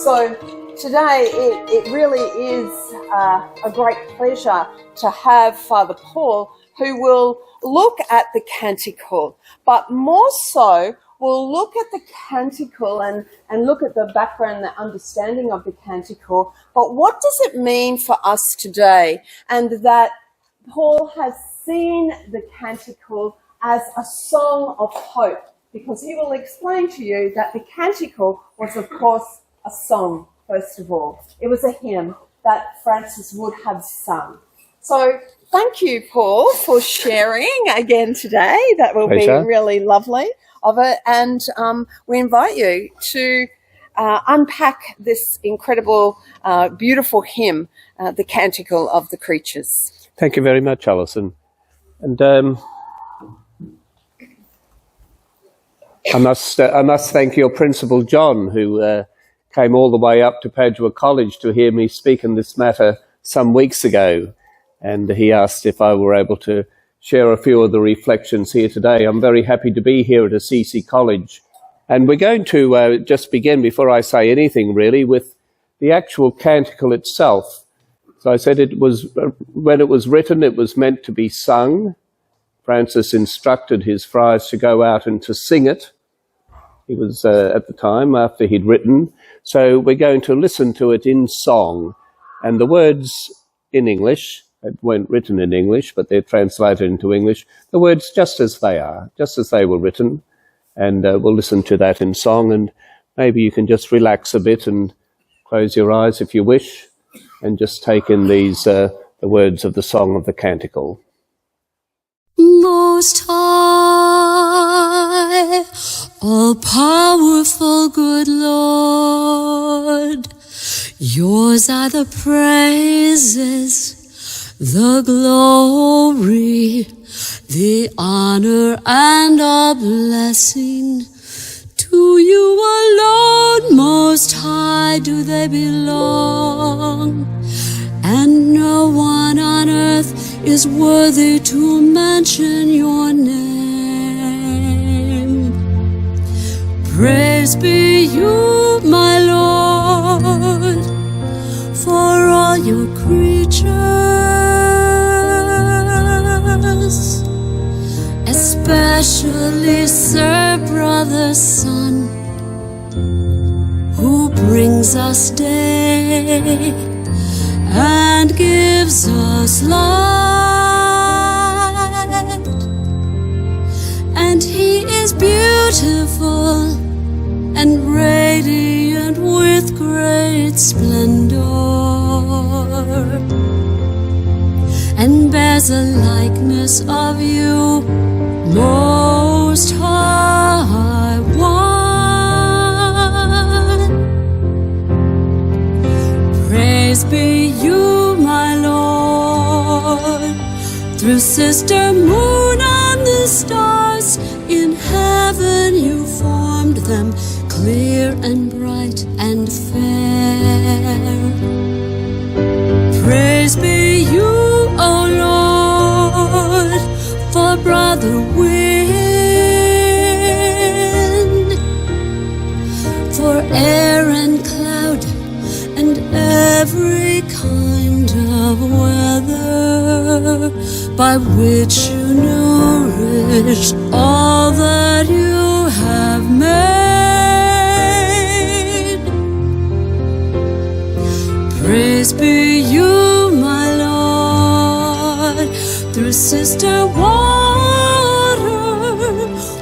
So today it really is a great pleasure to have Father Paul, who will look at the canticle, but more so we'll look at the canticle and look at the background, the understanding of the canticle. But what does it mean for us today? And that Paul has seen the canticle as a song of hope, because he will explain to you that the canticle was, of course, a song, first of all. It was a hymn that Francis would have sung. So thank you, Paul, for sharing again today. That will be really lovely of it. And we invite you to unpack this incredible, beautiful hymn, the Canticle of the Creatures. Thank you very much, Alison. And I must thank your principal, John, who came all the way up to Padua College to hear me speak in this matter some weeks ago. And he asked if I were able to share a few of the reflections here today. I'm very happy to be here at Assisi College. And we're going to just begin, before I say anything really, with the actual canticle itself. So I said it was, when it was written, it was meant to be sung. Francis instructed his friars to go out and to sing it. He was at the time after he'd written. So we're going to listen to it in song. And the words in English, they weren't written in English, but they're translated into English. The words just as they are, just as they were written. And we'll listen to that in song. And maybe you can just relax a bit and close your eyes if you wish, and just take in these the words of the song of the canticle. Most High, all-powerful good Lord, yours are the praises, the glory, the honor, and all blessing. To you alone, Most High, do they belong, and no one on earth is worthy to mention your name. Praise be you, my Lord, for all your creatures, especially Sir Brother Sun, who brings us day and gives us light, and he is beautiful and radiant with great splendor, and bears a likeness of you, Most High One. Praise be you, my Lord, through Sister Moon and the stars in heaven you formed them, clear and bright and fair. Praise be you, O Lord, for Brother Wind, for air and cloud and every kind of weather, by which you nourish all that you have made. Praise be you, my Lord, through Sister Water,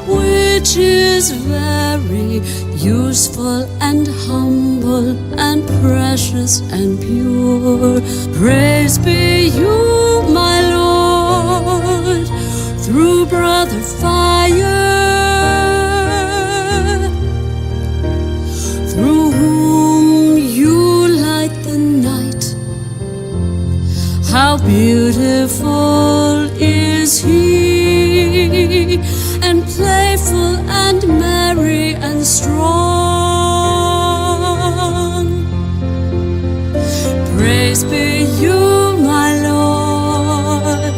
which is very useful and humble and precious and pure. Praise be you, my Lord, through Brother Fire, through whom you light the night. How beautiful is he, and playful and merry and strong. Praise be you, my Lord,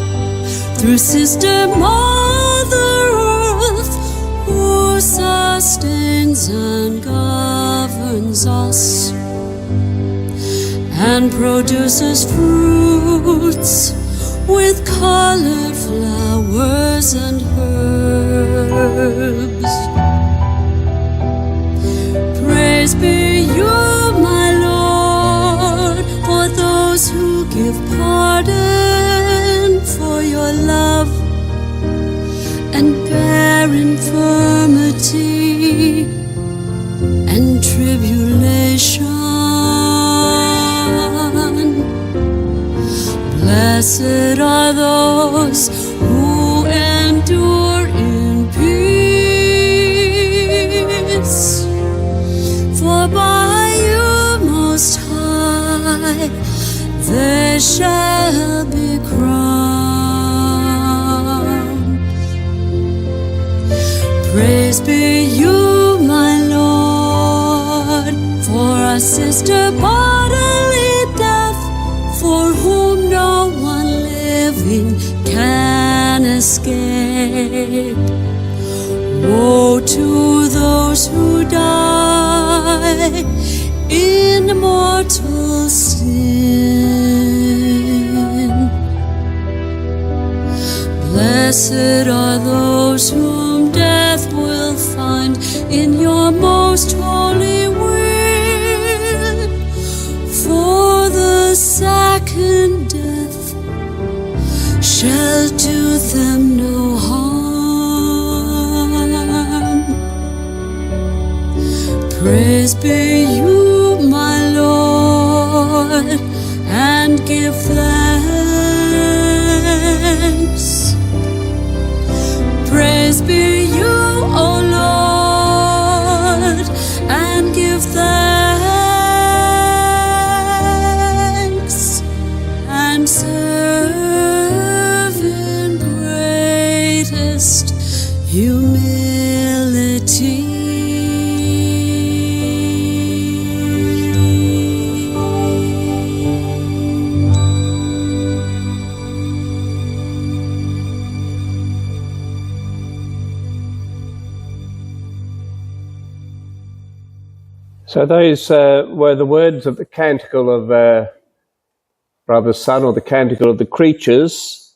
through Sister Mother Earth, who sustains and governs us. and produces fruits with colored flowers and herbs. Praise be you, my Lord, for those who give pardon for your love and bear infirmity and tribulation. Blessed are those who endure in peace, for by you most high they shall be crowned. Praise be you, my Lord, for our sister bodily death, for whom no one living can escape. Woe to those who die in mortal sin. Blessed are those whom death will find in your most holy will, for the second death shall do them no harm. Praise be you, my Lord, and give thanks. Praise be you, O Lord, and give thanks, and serve in greatest humility. So those were the words of the Canticle of Brother's Son, or the Canticle of the Creatures,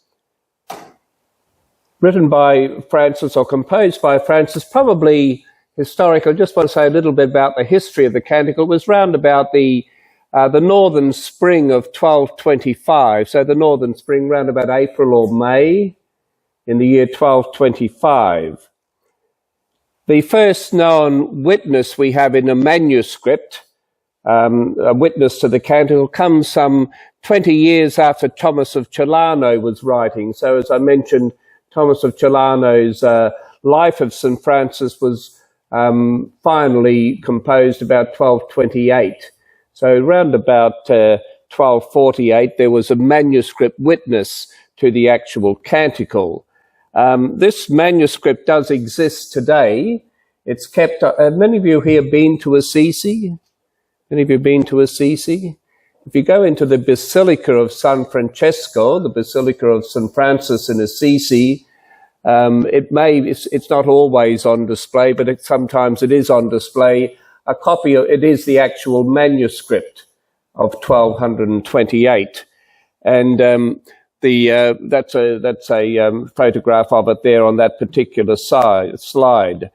written by Francis, or composed by Francis, probably historical. I just want to say a little bit about the history of the Canticle. It was round about the northern spring of 1225, so the northern spring round about April or May in the year 1225. The first known witness we have in a manuscript, a witness to the Canticle, comes some 20 years after Thomas of Celano was writing. So as I mentioned, Thomas of Celano's Life of St Francis was finally composed about 1228. So around about 1248, there was a manuscript witness to the actual Canticle. This manuscript does exist today. It's kept. Many of you here been to Assisi? Many of you been to Assisi? If you go into the Basilica of San Francesco, the Basilica of St Francis in Assisi, it's not always on display, but sometimes it is on display. A copy of it is the actual manuscript of 1228, and that's a photograph of it there on that particular slide.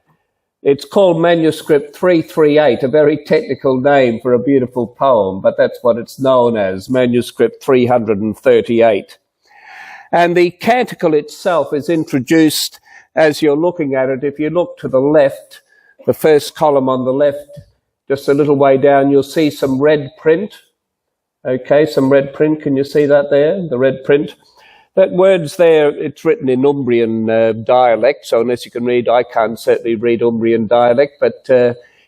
It's called Manuscript 338, a very technical name for a beautiful poem, but that's what it's known as, Manuscript 338. And the Canticle itself is introduced as you're looking at it. If you look to the left, the first column on the left, just a little way down, you'll see some red print. Okay, some red print. Can you see that there, the red print? That word's there, it's written in Umbrian dialect, so unless you can read, I can't certainly read Umbrian dialect, but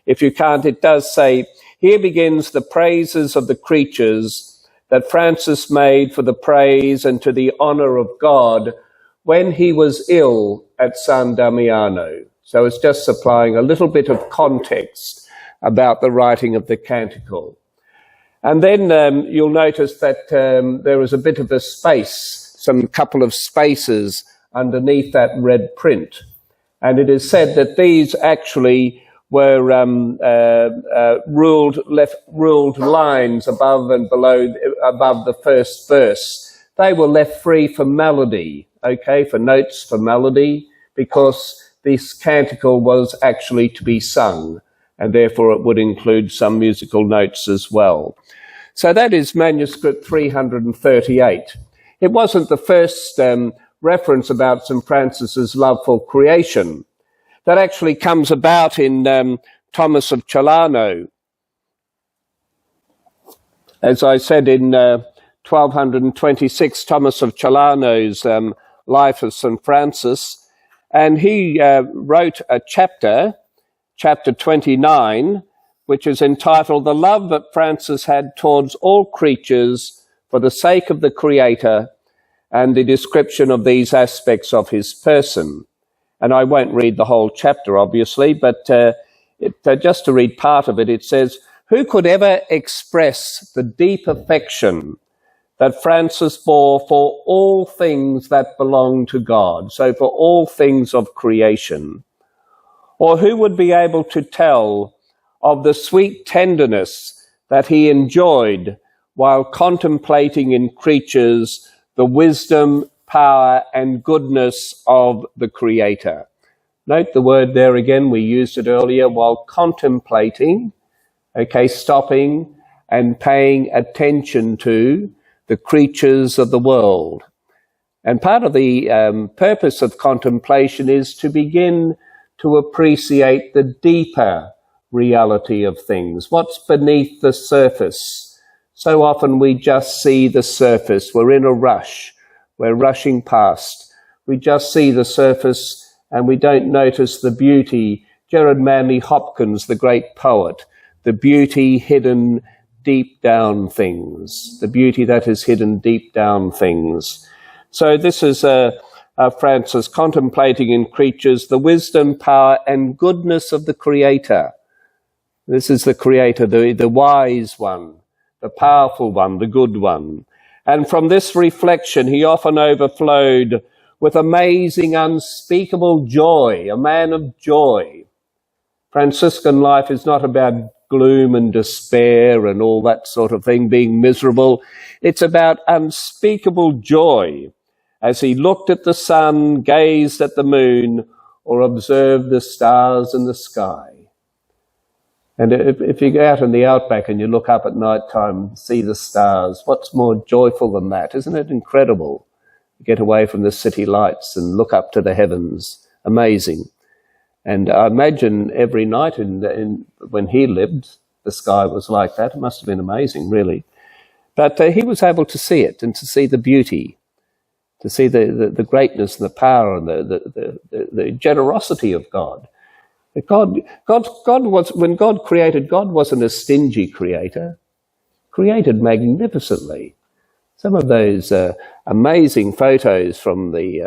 if you can't, it does say, "Here begins the praises of the creatures that Francis made for the praise and to the honour of God when he was ill at San Damiano." So it's just supplying a little bit of context about the writing of the Canticle. And then you'll notice that there is a bit of a space, some couple of spaces underneath that red print. And it is said that these actually were ruled lines above and below, above the first verse. They were left free for melody, okay, for notes, for melody, because this canticle was actually to be sung, and therefore it would include some musical notes as well. So that is manuscript 338. It wasn't the first reference about St Francis's love for creation. That actually comes about in Thomas of Celano. As I said, in 1226, Thomas of Celano's life of St Francis, and he wrote a chapter 29, which is entitled "The Love that Francis Had Towards All Creatures for the Sake of the Creator, and the description of these aspects of his person." And I won't read the whole chapter, obviously, but just to read part of it, it says, "Who could ever express the deep affection that Francis bore for all things that belong to God," so for all things of creation, "or who would be able to tell of the sweet tenderness that he enjoyed while contemplating in creatures the wisdom, power, and goodness of the Creator?" Note the word there again, we used it earlier, while contemplating, okay, stopping and paying attention to the creatures of the world. And part of the purpose of contemplation is to begin to appreciate the deeper reality of things, what's beneath the surface. So often we just see the surface. We're in a rush. We're rushing past. We just see the surface and we don't notice the beauty. Gerard Manley Hopkins, the great poet, the beauty hidden deep down things, the beauty that is hidden deep down things. So this is Francis contemplating in creatures the wisdom, power, and goodness of the Creator. This is the Creator, the wise one, the powerful one, the good one. And from this reflection, he often overflowed with amazing, unspeakable joy, a man of joy. Franciscan life is not about gloom and despair and all that sort of thing, being miserable. It's about unspeakable joy as he looked at the sun, gazed at the moon, or observed the stars in the sky. And if you go out in the outback and you look up at night time, see the stars, what's more joyful than that? Isn't it incredible? Get away from the city lights and look up to the heavens. Amazing. And I imagine every night when he lived, the sky was like that. It must have been amazing, really. But he was able to see it and to see the beauty, to see the greatness and the power and the generosity of God. God was, when God created, God wasn't a stingy creator. Created magnificently. Some of those amazing photos from the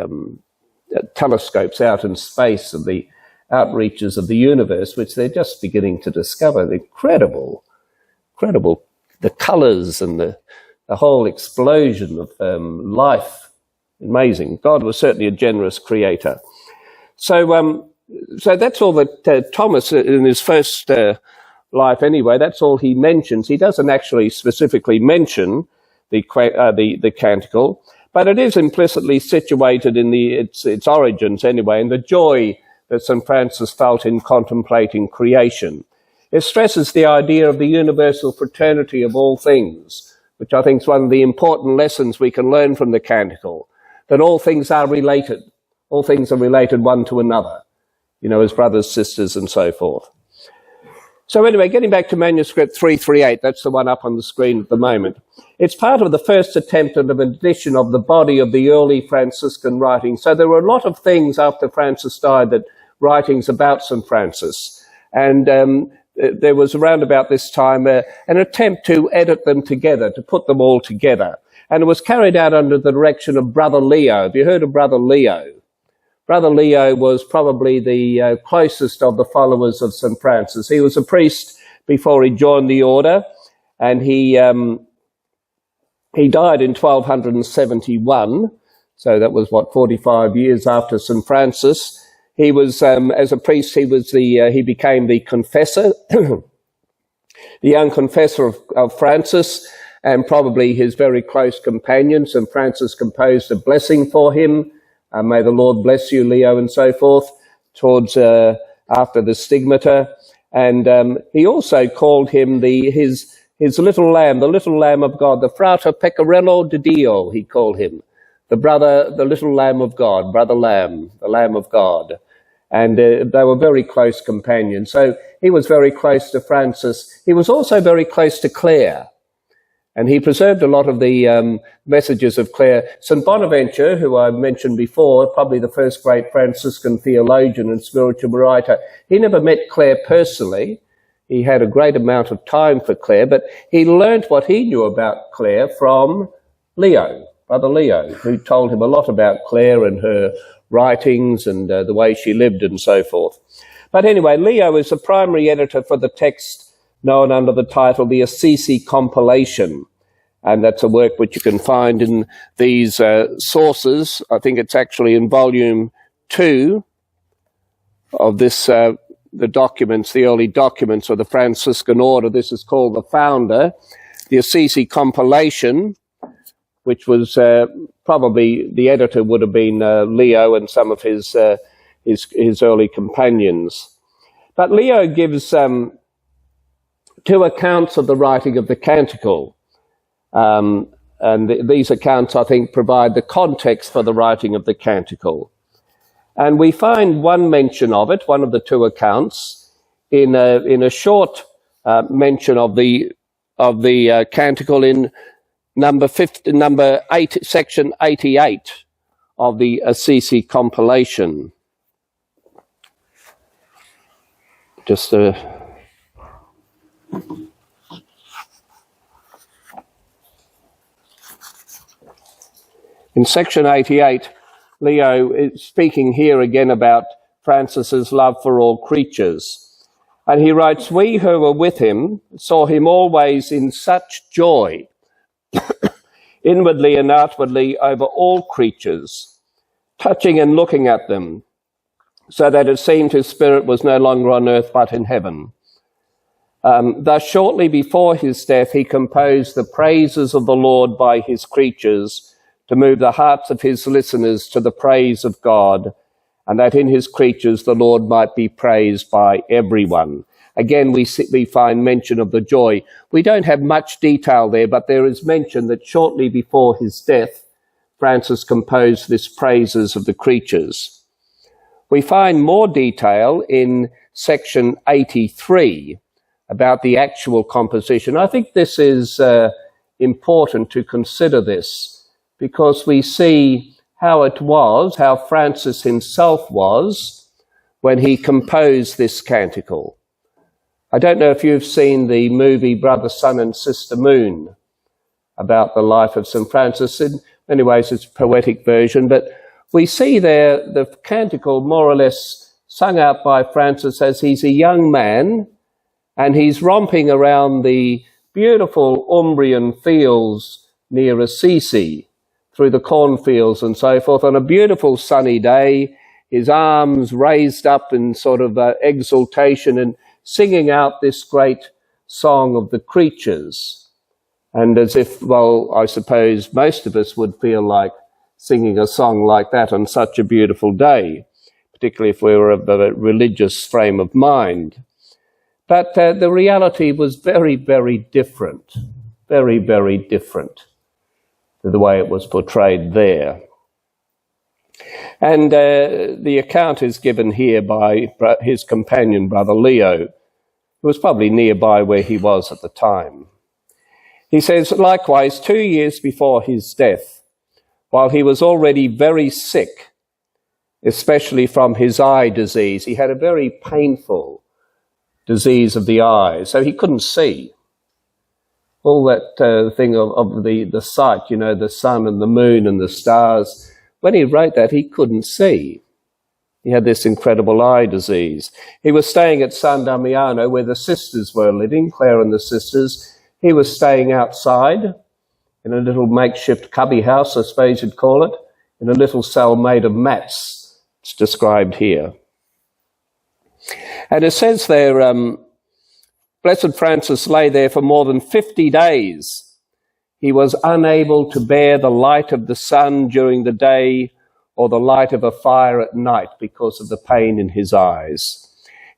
telescopes out in space of the outreaches of the universe, which they're just beginning to discover. They're incredible. The colours and the whole explosion of life. Amazing. God was certainly a generous creator. So that's all that Thomas, in his first life anyway, that's all he mentions. He doesn't actually specifically mention the canticle, but it is implicitly situated in its origins anyway, in the joy that St Francis felt in contemplating creation. It stresses the idea of the universal fraternity of all things, which I think is one of the important lessons we can learn from the canticle, that all things are related. All things are related one to another, as brothers, sisters, and so forth. So anyway, getting back to manuscript 338, that's the one up on the screen at the moment. It's part of the first attempt at an edition of the body of the early Franciscan writings. So there were a lot of things after Francis died, that writings about St. Francis. And there was around about this time an attempt to edit them together, to put them all together. And it was carried out under the direction of Brother Leo. Have you heard of Brother Leo? Brother Leo was probably the closest of the followers of St. Francis. He was a priest before he joined the order, and he died in 1271, so that was, 45 years after St. Francis. He was, as a priest, he became the confessor, the young confessor of Francis, and probably his very close companion. St Francis composed a blessing for him. May the Lord bless you, Leo, and so forth, towards after the stigmata. And he also called him his little lamb, the little lamb of God, the frate pecorello di Dio, he called him. The little lamb of God, brother lamb, the lamb of God. And they were very close companions. So he was very close to Francis. He was also very close to Clare. And he preserved a lot of the messages of Clare. St Bonaventure, who I mentioned before, probably the first great Franciscan theologian and spiritual writer, he never met Clare personally. He had a great amount of time for Clare, but he learnt what he knew about Clare from Leo, Brother Leo, who told him a lot about Clare and her writings and the way she lived and so forth. But anyway, Leo is the primary editor for the text known under the title The Assisi Compilation. And that's a work which you can find in these sources. I think it's actually in volume 2 of this, the documents, the early documents of the Franciscan order. This is called The Founder, The Assisi Compilation, which was probably, the editor would have been Leo and some of his early companions. But Leo gives two accounts of the writing of the Canticle. And these accounts, I think, provide the context for the writing of the Canticle. And we find one mention of it, one of the two accounts, in a short mention of the Canticle in number 8, section 88 of the Assisi compilation. Just in section 88, Leo is speaking here again about Francis's love for all creatures. And he writes, "We who were with him saw him always in such joy, inwardly and outwardly, over all creatures, touching and looking at them, so that it seemed his spirit was no longer on earth but in heaven. Thus, shortly before his death, he composed the praises of the Lord by his creatures, to move the hearts of his listeners to the praise of God, and that in his creatures the Lord might be praised by everyone." Again, we find mention of the joy. We don't have much detail there, but there is mention that shortly before his death, Francis composed this praises of the creatures. We find more detail in section 83 about the actual composition. I think this is important to consider this, because we see how it was, how Francis himself was when he composed this canticle. I don't know if you've seen the movie Brother, Sun and Sister Moon about the life of St Francis. In many ways it's a poetic version, but we see there the canticle more or less sung out by Francis as he's a young man and he's romping around the beautiful Umbrian fields near Assisi, through the cornfields and so forth, on a beautiful sunny day, his arms raised up in sort of exultation and singing out this great song of the creatures. And as if, well, I suppose most of us would feel like singing a song like that on such a beautiful day, particularly if we were of a religious frame of mind. But the reality was very, very different, very, very different to the way it was portrayed there. And the account is given here by his companion, Brother Leo, who was probably nearby where he was at the time. He says, "Likewise, 2 years before his death, while he was already very sick, especially from his eye disease," he had a very painful disease of the eye, so he couldn't see. All that thing of the sight, you know, the sun and the moon and the stars. When he wrote that, he couldn't see. He had this incredible eye disease. He was staying at San Damiano, where the sisters were living, Clare and the sisters. He was staying outside in a little makeshift cubby house, I suppose you'd call it, in a little cell made of mats. It's described here. And it says there, Blessed Francis lay there for more than 50 days. He was unable to bear the light of the sun during the day or the light of a fire at night because of the pain in his eyes.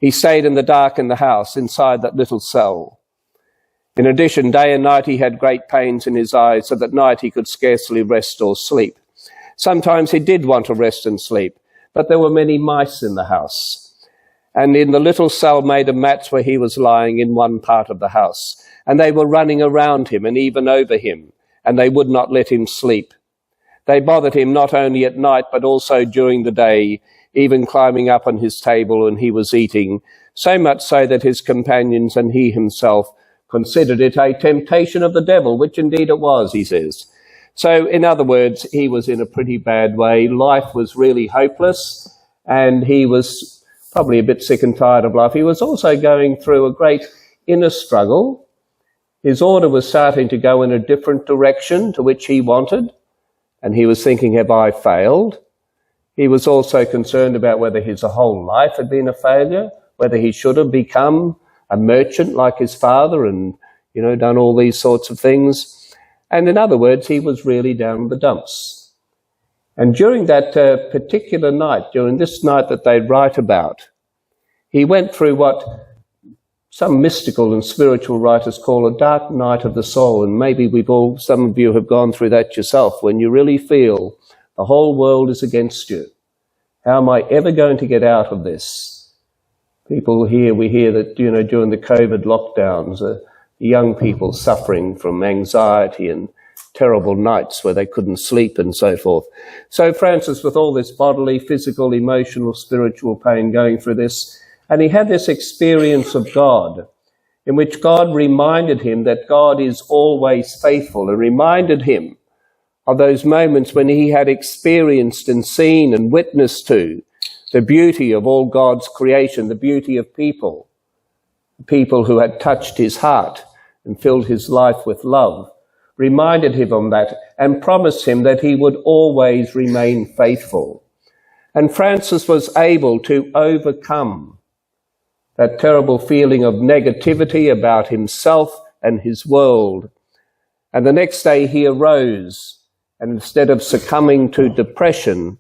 He stayed in the dark in the house, inside that little cell. In addition, day and night he had great pains in his eyes, so that at night he could scarcely rest or sleep. Sometimes he did want to rest and sleep, but there were many mice in the house. And in the little cell made of mats where he was lying in one part of the house, and they were running around him and even over him, and they would not let him sleep. They bothered him not only at night, but also during the day, even climbing up on his table when he was eating, so much so that his companions and he himself considered it a temptation of the devil, which indeed it was, he says. So, in other words, he was in a pretty bad way. Life was really hopeless, and he was probably a bit sick and tired of life. He was also going through a great inner struggle. His order was starting to go in a different direction to which he wanted, and he was thinking, have I failed? He was also concerned about whether his whole life had been a failure, whether he should have become a merchant like his father and, done all these sorts of things. And in other words, he was really down in the dumps. And during that particular night, during this night that they write about, he went through what some mystical and spiritual writers call a dark night of the soul. And maybe some of you have gone through that yourself, when you really feel the whole world is against you. How am I ever going to get out of this? We hear that, during the COVID lockdowns, young people suffering from anxiety and terrible nights where they couldn't sleep and so forth. So Francis, with all this bodily, physical, emotional, spiritual pain going through this, and he had this experience of God, in which God reminded him that God is always faithful, and reminded him of those moments when he had experienced and seen and witnessed to the beauty of all God's creation, the beauty of people who had touched his heart and filled his life with love, reminded him of that and promised him that he would always remain faithful. And Francis was able to overcome that terrible feeling of negativity about himself and his world. And the next day he arose, and instead of succumbing to depression,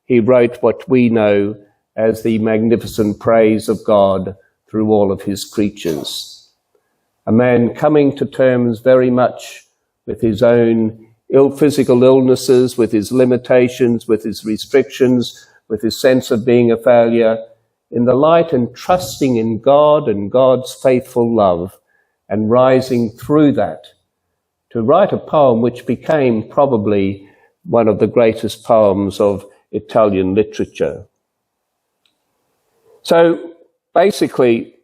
he wrote what we know as the magnificent praise of God through all of his creatures. A man coming to terms very much with his own physical illnesses, with his limitations, with his restrictions, with his sense of being a failure, in the light and trusting in God and God's faithful love, and rising through that to write a poem which became probably one of the greatest poems of Italian literature. So basically,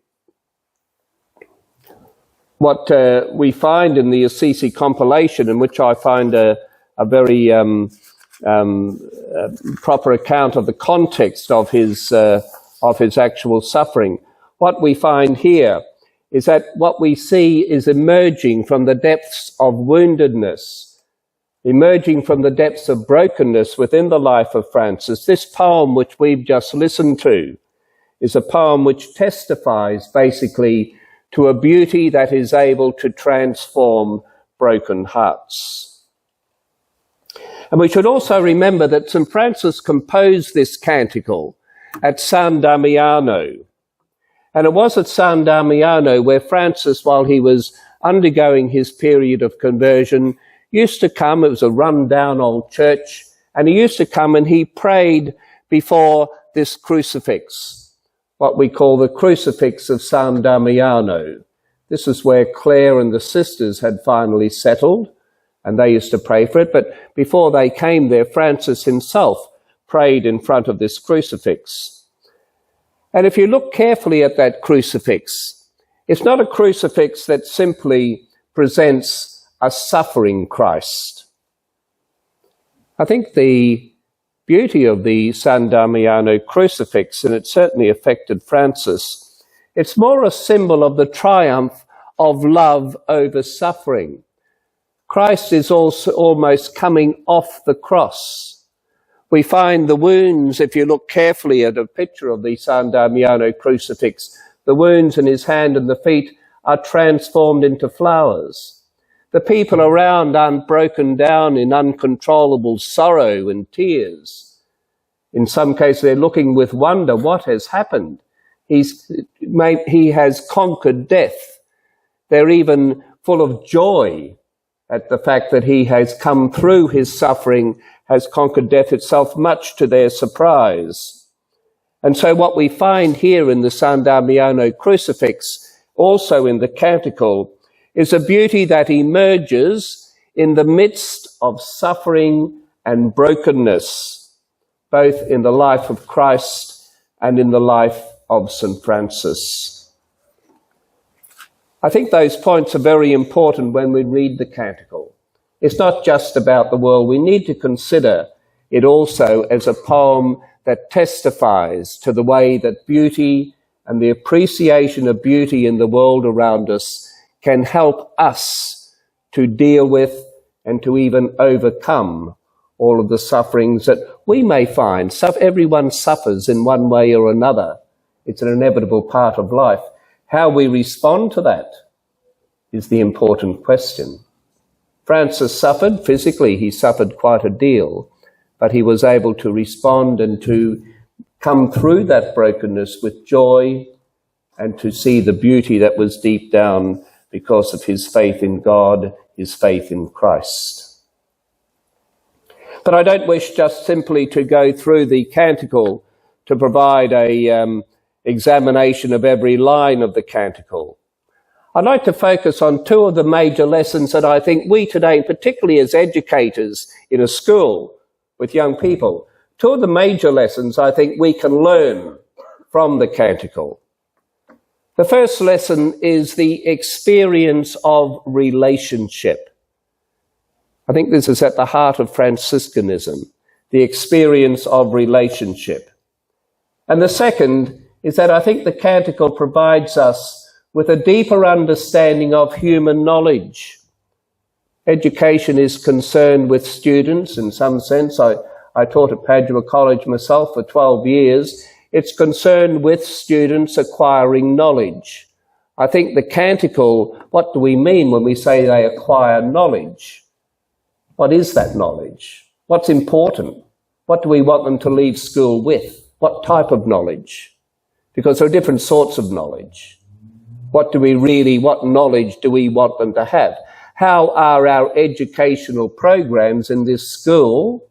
what we find in the Assisi compilation, in which I find a very proper account of the context of his actual suffering, what we find here is that what we see is emerging from the depths of woundedness, emerging from the depths of brokenness within the life of Francis. This poem which we've just listened to is a poem which testifies basically to a beauty that is able to transform broken hearts. And we should also remember that St Francis composed this canticle at San Damiano. And it was at San Damiano where Francis, while he was undergoing his period of conversion, used to come. It was a run-down old church, and he used to come and he prayed before this crucifix, what we call the crucifix of San Damiano. This is where Claire and the sisters had finally settled, and they used to pray for it. But before they came there, Francis himself prayed in front of this crucifix. And if you look carefully at that crucifix, it's not a crucifix that simply presents a suffering Christ. I think the beauty of the San Damiano crucifix, and it certainly affected Francis, it's more a symbol of the triumph of love over suffering. Christ is also almost coming off the cross, We find the wounds, if you look carefully at a picture of the San Damiano crucifix, the wounds in his hand and the feet are transformed into flowers. The people around aren't broken down in uncontrollable sorrow and tears. In some cases, they're looking with wonder, what has happened? He has conquered death. They're even full of joy at the fact that he has come through his suffering, has conquered death itself, much to their surprise. And so what we find here in the San Damiano crucifix, also in the Canticle, is a beauty that emerges in the midst of suffering and brokenness, both in the life of Christ and in the life of St Francis. I think those points are very important when we read the Canticle. It's not just about the world. We need to consider it also as a poem that testifies to the way that beauty and the appreciation of beauty in the world around us can help us to deal with and to even overcome all of the sufferings that we may find. Everyone suffers in one way or another. It's an inevitable part of life. How we respond to that is the important question. Francis suffered physically. He suffered quite a deal, but he was able to respond and to come through that brokenness with joy and to see the beauty that was deep down because of his faith in God, his faith in Christ. But I don't wish just simply to go through the Canticle to provide a examination of every line of the Canticle. I'd like to focus on two of the major lessons that I think we today, particularly as educators in a school with young people, two of the major lessons I think we can learn from the Canticle. The first lesson is the experience of relationship. I think this is at the heart of Franciscanism, the experience of relationship. And the second is that I think the Canticle provides us with a deeper understanding of human knowledge. Education is concerned with students in some sense. I taught at Padua College myself for 12 years. It's concerned with students acquiring knowledge. I think the Canticle, what do we mean when we say they acquire knowledge? What is that knowledge? What's important? What do we want them to leave school with? What type of knowledge? Because there are different sorts of knowledge. What knowledge do we want them to have? How are our educational programs in this school,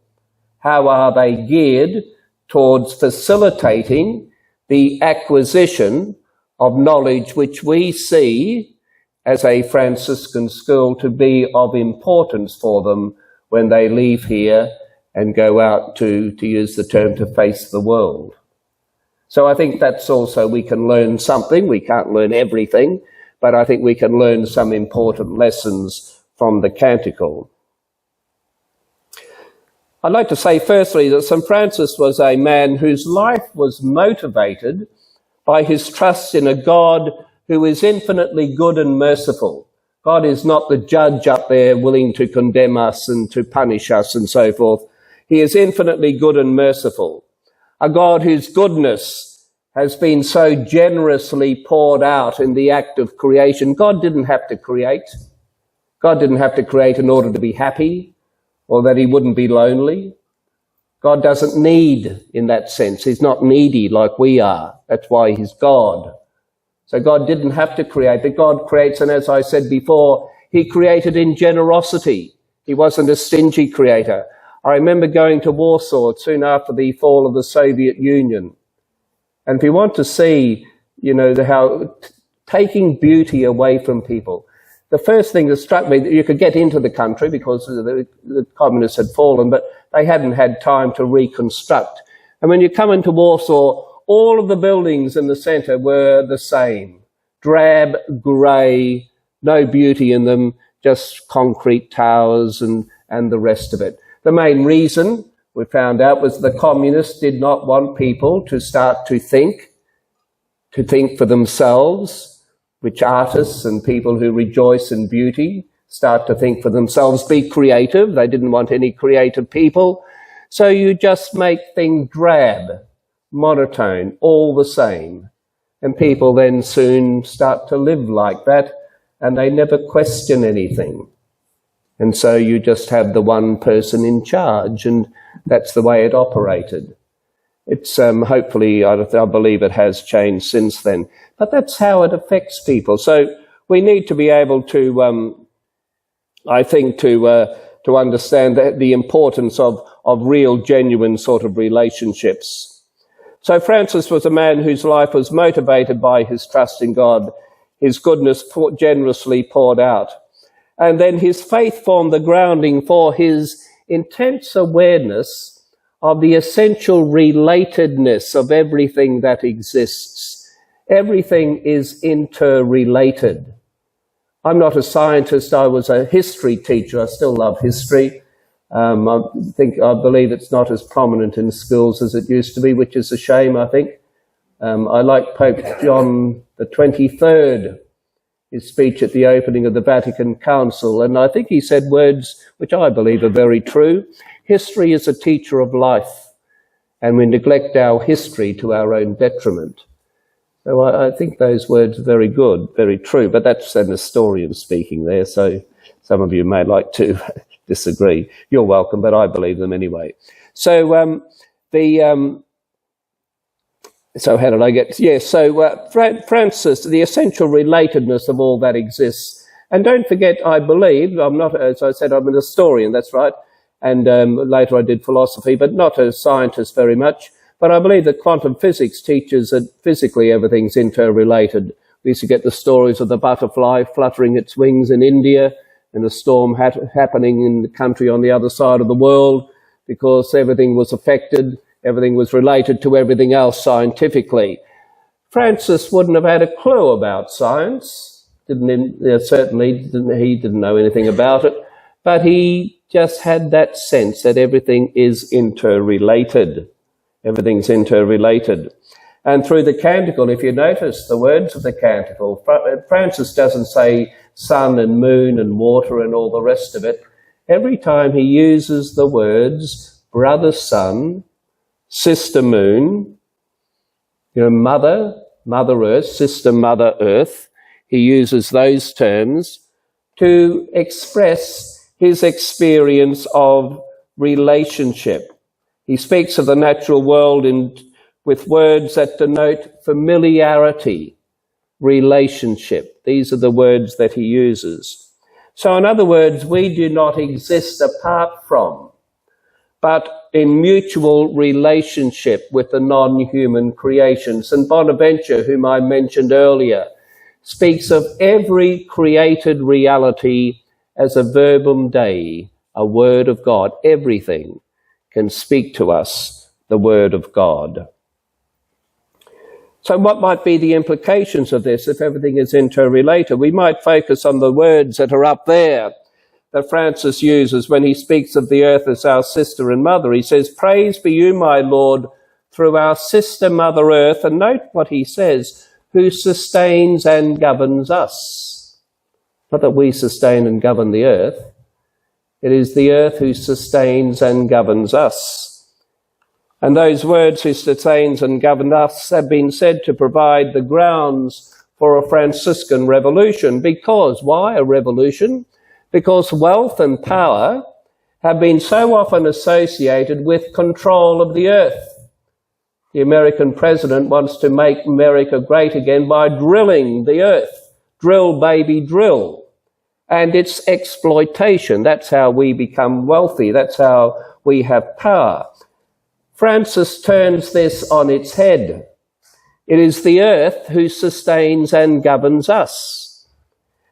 how are they geared towards facilitating the acquisition of knowledge which we see as a Franciscan school to be of importance for them when they leave here and go out to use the term, to face the world. So I think that's also, we can learn something. We can't learn everything, but I think we can learn some important lessons from the Canticle. I'd like to say firstly that St Francis was a man whose life was motivated by his trust in a God who is infinitely good and merciful. God is not the judge up there willing to condemn us and to punish us and so forth. He is infinitely good and merciful. A God whose goodness has been so generously poured out in the act of creation. God didn't have to create. God didn't have to create in order to be happy or that he wouldn't be lonely. God doesn't need in that sense. He's not needy like we are. That's why he's God. So God didn't have to create, but God creates, and as I said before, he created in generosity. He wasn't a stingy creator. I remember going to Warsaw soon after the fall of the Soviet Union. And if you want to see, how taking beauty away from people, the first thing that struck me, that you could get into the country because the communists had fallen, but they hadn't had time to reconstruct. And when you come into Warsaw, all of the buildings in the centre were the same. Drab, grey, no beauty in them, just concrete towers and the rest of it. The main reason, we found out, was the communists did not want people to start to think for themselves, which artists and people who rejoice in beauty start to think for themselves, be creative. They didn't want any creative people. So you just make things drab, monotone, all the same. And people then soon start to live like that, and they never question anything. And so you just have the one person in charge, and that's the way it operated. It's hopefully, I believe it has changed since then. But that's how it affects people. So we need to be able to, I think, to understand the importance of real, genuine sort of relationships. So Francis was a man whose life was motivated by his trust in God, his goodness generously poured out. And then his faith formed the grounding for his intense awareness of the essential relatedness of everything that exists. Everything is interrelated. I'm not a scientist, I was a history teacher. I still love history. I believe it's not as prominent in schools as it used to be, which is a shame, I think. I like Pope John the 23rd, his speech at the opening of the Vatican Council, and I think he said words which I believe are very true. History is a teacher of life, and we neglect our history to our own detriment. So I think those words are very good, very true, but that's an historian speaking there, so some of you may like to disagree. You're welcome, but I believe them anyway. So so how did I get? Yes, so Francis, the essential relatedness of all that exists. And don't forget, I believe, I'm not, as I said, I'm an historian, that's right, and later I did philosophy, but not a scientist very much. But I believe that quantum physics teaches that physically everything's interrelated. We used to get the stories of the butterfly fluttering its wings in India and a storm happening in the country on the other side of the world because everything was affected, everything was related to everything else scientifically. Francis wouldn't have had a clue about science. He didn't know anything about it, but he just had that sense that everything is interrelated. Everything's interrelated. And through the canticle, if you notice the words of the canticle, Francis doesn't say sun and moon and water and all the rest of it. Every time he uses the words brother sun, sister moon, mother earth, sister mother earth, he uses those terms to express his experience of relationship. He speaks of the natural world with words that denote familiarity, relationship. These are the words that he uses. So in other words, we do not exist apart from, but in mutual relationship with the non-human creation. St Bonaventure, whom I mentioned earlier, speaks of every created reality as a verbum Dei, a word of God. Everything can speak to us the word of God. So what might be the implications of this if everything is interrelated? We might focus on the words that are up there that Francis uses when he speaks of the earth as our sister and mother. He says, "Praise be you, my Lord, through our sister Mother Earth," and note what he says, "who sustains and governs us." Not that we sustain and govern the earth. It is the earth who sustains and governs us. And those words, who sustains and governs us, have been said to provide the grounds for a Franciscan revolution. Because, why a revolution? Because wealth and power have been so often associated with control of the earth. The American president wants to make America great again by drilling the earth. Drill, baby, drill. And it's exploitation. That's how we become wealthy. That's how we have power. Francis turns this on its head. It is the earth who sustains and governs us.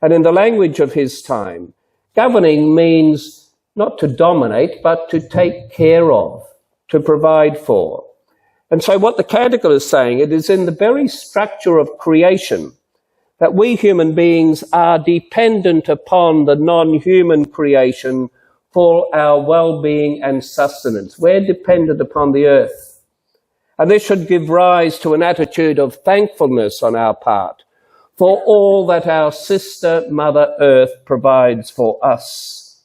And in the language of his time, governing means not to dominate, but to take care of, to provide for. And so what the canticle is saying, it is in the very structure of creation that we human beings are dependent upon the non-human creation for our well-being and sustenance. We're dependent upon the earth. And this should give rise to an attitude of thankfulness on our part for all that our sister Mother Earth provides for us.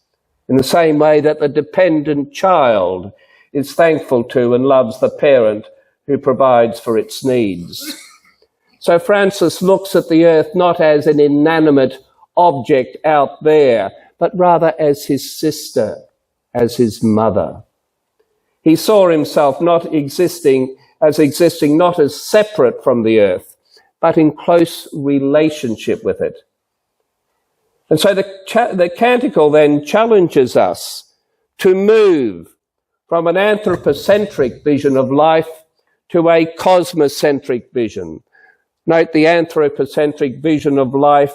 In the same way that the dependent child is thankful to and loves the parent who provides for its needs. So Francis looks at the earth not as an inanimate object out there, but rather as his sister, as his mother. He saw himself not existing not as separate from the earth, but in close relationship with it. And so the Canticle then challenges us to move from an anthropocentric vision of life to a cosmocentric vision. Note the anthropocentric vision of life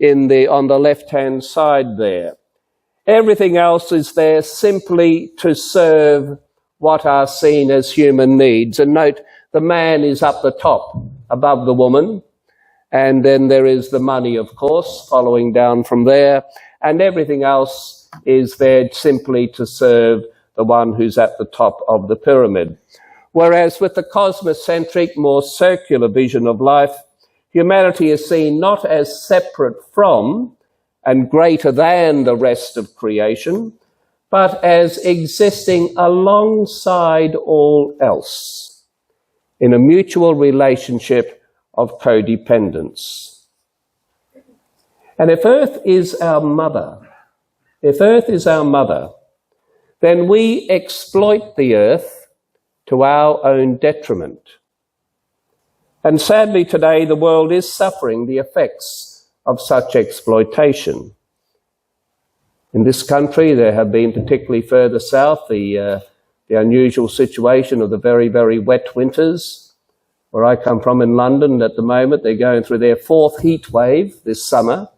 on the left-hand side there. Everything else is there simply to serve what are seen as human needs. And note, the man is up the top, above the woman, and then there is the money, of course, following down from there, and everything else is there simply to serve the one who's at the top of the pyramid. Whereas with the cosmocentric, more circular vision of life, humanity is seen not as separate from and greater than the rest of creation, but as existing alongside all else in a mutual relationship of codependence. And if Earth is our mother, then we exploit the Earth to our own detriment. And sadly today the world is suffering the effects of such exploitation. In this country there have been, particularly further south, the unusual situation of the very, very wet winters. Where I come from in London at the moment, they're going through their fourth heat wave this summer.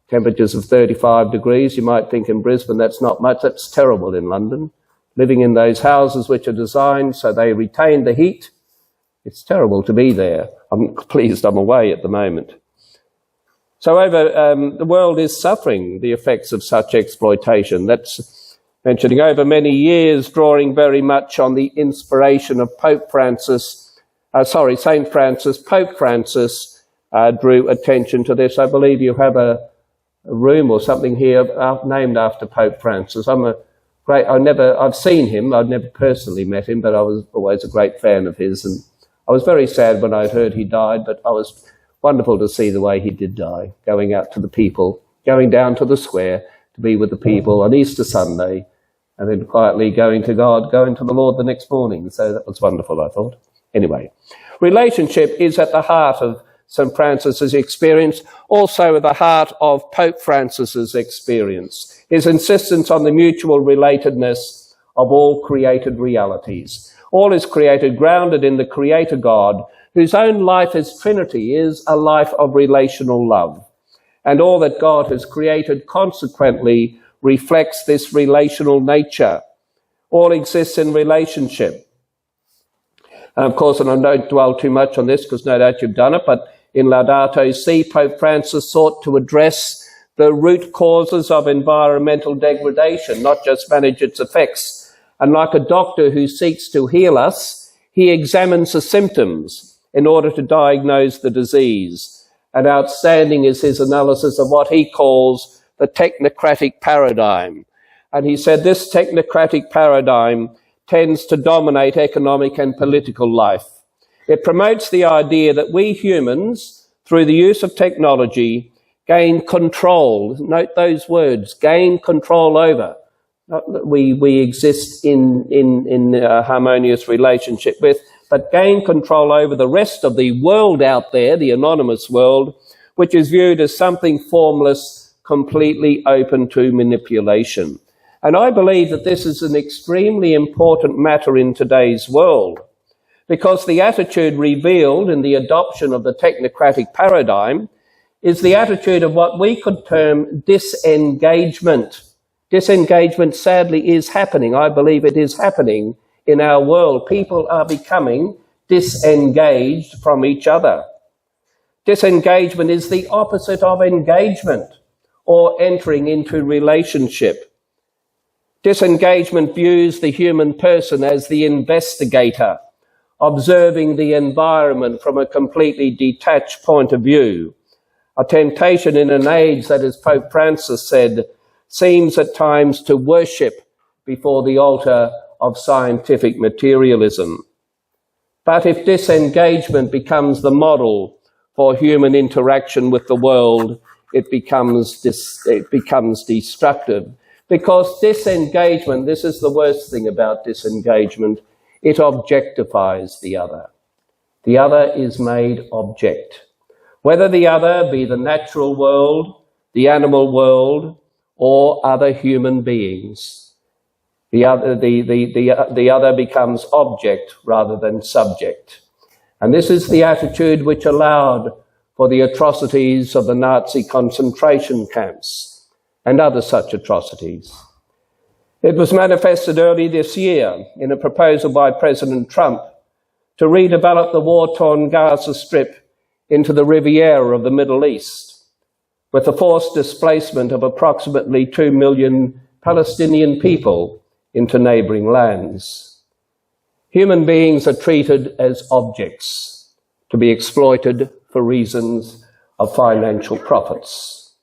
Temperatures of 35 degrees. You might think in Brisbane that's not much. That's terrible in London. Living in those houses which are designed so they retain the heat. It's terrible to be there. I'm pleased I'm away at the moment. So the world is suffering the effects of such exploitation. That's mentioning over many years, drawing very much on the inspiration of St Francis. Pope Francis drew attention to this. I believe you have a room or something here named after Pope Francis. I've seen him. I've never personally met him, but I was always a great fan of his. And I was very sad when I heard he died, but I was wonderful to see the way he did die, going out to the people, going down to the square to be with the people on Easter Sunday, and then quietly going to God, going to the Lord the next morning. So that was wonderful, I thought. Anyway, relationship is at the heart of St Francis's experience, also at the heart of Pope Francis's experience, his insistence on the mutual relatedness of all created realities. All is created, grounded in the Creator God, whose own life as Trinity is a life of relational love. And all that God has created consequently reflects this relational nature. All exists in relationship. And of course, and I don't dwell too much on this because no doubt you've done it, but in Laudato Si, Pope Francis sought to address the root causes of environmental degradation, not just manage its effects. And like a doctor who seeks to heal us, he examines the symptoms in order to diagnose the disease. And outstanding is his analysis of what he calls the technocratic paradigm. And he said this technocratic paradigm tends to dominate economic and political life. It promotes the idea that we humans, through the use of technology, gain control. Note those words, gain control over. Not that we exist in a harmonious relationship with, but gain control over the rest of the world out there, the anonymous world, which is viewed as something formless, completely open to manipulation. And I believe that this is an extremely important matter in today's world, because the attitude revealed in the adoption of the technocratic paradigm is the attitude of what we could term disengagement. Disengagement, sadly, is happening. I believe it is happening in our world. People are becoming disengaged from each other. Disengagement is the opposite of engagement or entering into relationship. Disengagement views the human person as the investigator, observing the environment from a completely detached point of view. A temptation in an age that, as Pope Francis said, seems at times to worship before the altar of scientific materialism. But if disengagement becomes the model for human interaction with the world, it becomes destructive. Because disengagement, this is the worst thing about disengagement, it objectifies the other. The other is made object. Whether the other be the natural world, the animal world, or other human beings, the other becomes object rather than subject. And this is the attitude which allowed for the atrocities of the Nazi concentration camps and other such atrocities. It was manifested early this year in a proposal by President Trump to redevelop the war-torn Gaza Strip into the Riviera of the Middle East, with the forced displacement of approximately 2 million Palestinian people into neighbouring lands. Human beings are treated as objects to be exploited for reasons of financial profits.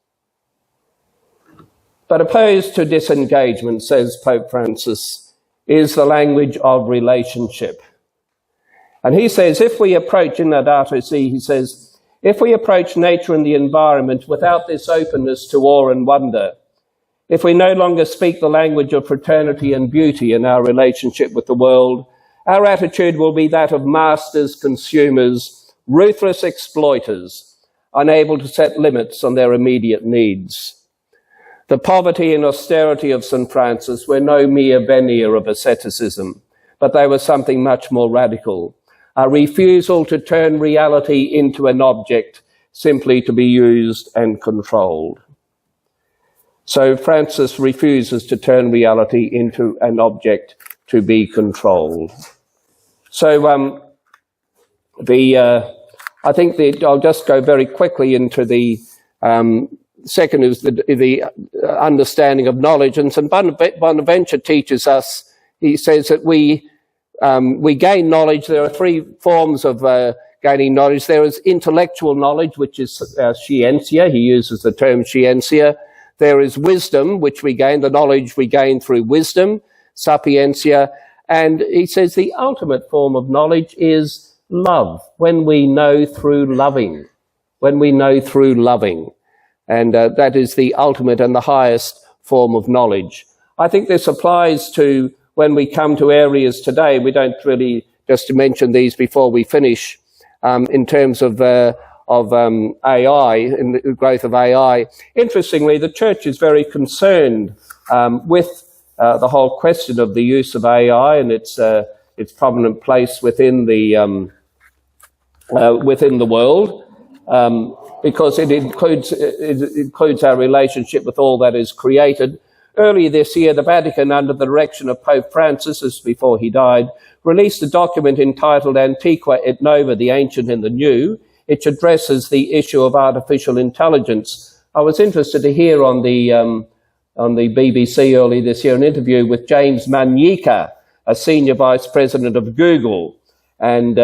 But opposed to disengagement, says Pope Francis, is the language of relationship. And he says, if we approach, in Laudato Si, he says, if we approach nature and the environment without this openness to awe and wonder, if we no longer speak the language of fraternity and beauty in our relationship with the world, our attitude will be that of masters, consumers, ruthless exploiters, unable to set limits on their immediate needs. The poverty and austerity of St Francis were no mere veneer of asceticism, but they were something much more radical. A refusal to turn reality into an object simply to be used and controlled. So Francis refuses to turn reality into an object to be controlled. So I think that I'll just go very quickly into the second is the understanding of knowledge. And St Bonaventure teaches us, he says that we gain knowledge. There are three forms of gaining knowledge. There is intellectual knowledge, which is scientia. He uses the term scientia. There is wisdom, which we gain, the knowledge we gain through wisdom, sapientia. And he says the ultimate form of knowledge is love, when we know through loving, when we know through loving. And that is the ultimate and the highest form of knowledge. I think this applies to when we come to areas today. We don't really, just to mention these before we finish, in terms of AI and the growth of AI. Interestingly, the church is very concerned with the whole question of the use of AI and its prominent place within the world, because it includes our relationship with all that is created. Earlier this year, the Vatican, under the direction of Pope Francis, as before he died, released a document entitled Antiqua et Nova, the Ancient and the New. It addresses the issue of artificial intelligence. I was interested to hear on the BBC earlier this year an interview with James Manyika, a senior vice president of Google, and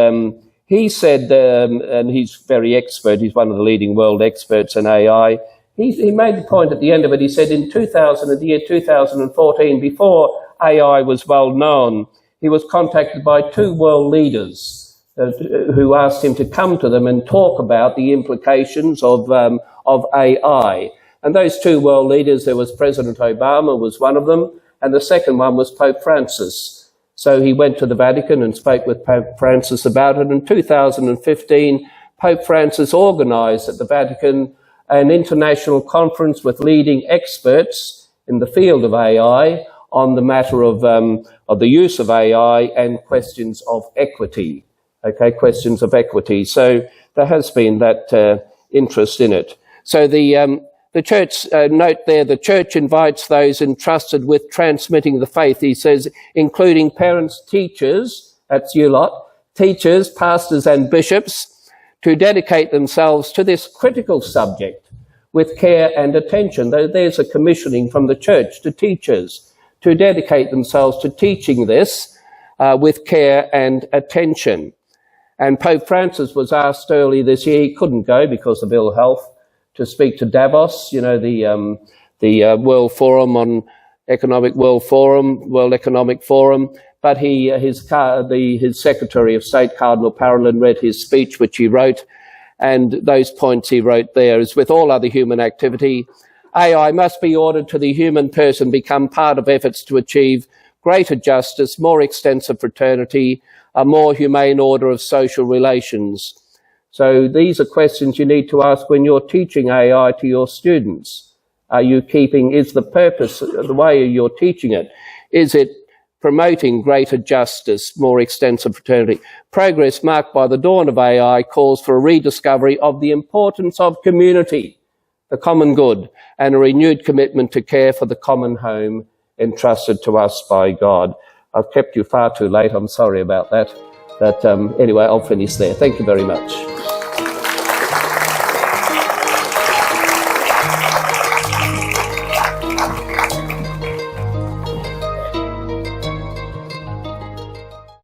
he said, and he's very expert, he's one of the leading world experts in AI. He made the point at the end of it. He said in the year 2014, before AI was well known, he was contacted by two world leaders who asked him to come to them and talk about the implications of AI. And those two world leaders, there was President Obama was one of them, and the second one was Pope Francis. So he went to the Vatican and spoke with Pope Francis about it. In 2015, Pope Francis organized at the Vatican an international conference with leading experts in the field of AI on the matter of the use of AI and questions of equity. Okay, questions of equity. So there has been that interest in it. So the church, note there, the church invites those entrusted with transmitting the faith, he says, including parents, teachers, that's you lot, teachers, pastors and bishops, to dedicate themselves to this critical subject with care and attention. There's a commissioning from the church to teachers to dedicate themselves to teaching this with care and attention. And Pope Francis was asked early this year, he couldn't go because of ill health, to speak to Davos, you know, the World Forum on World Economic Forum, but his Secretary of State, Cardinal Parolin, read his speech, which he wrote, and those points he wrote there is, with all other human activity, AI must be ordered to the human person, become part of efforts to achieve greater justice, more extensive fraternity, a more humane order of social relations. So these are questions you need to ask when you're teaching AI to your students. Is the purpose, the way you're teaching it, is it promoting greater justice, more extensive fraternity? Progress marked by the dawn of AI calls for a rediscovery of the importance of community, the common good, and a renewed commitment to care for the common home entrusted to us by God. I've kept you far too late. I'm sorry about that. But anyway, I'll finish there. Thank you very much.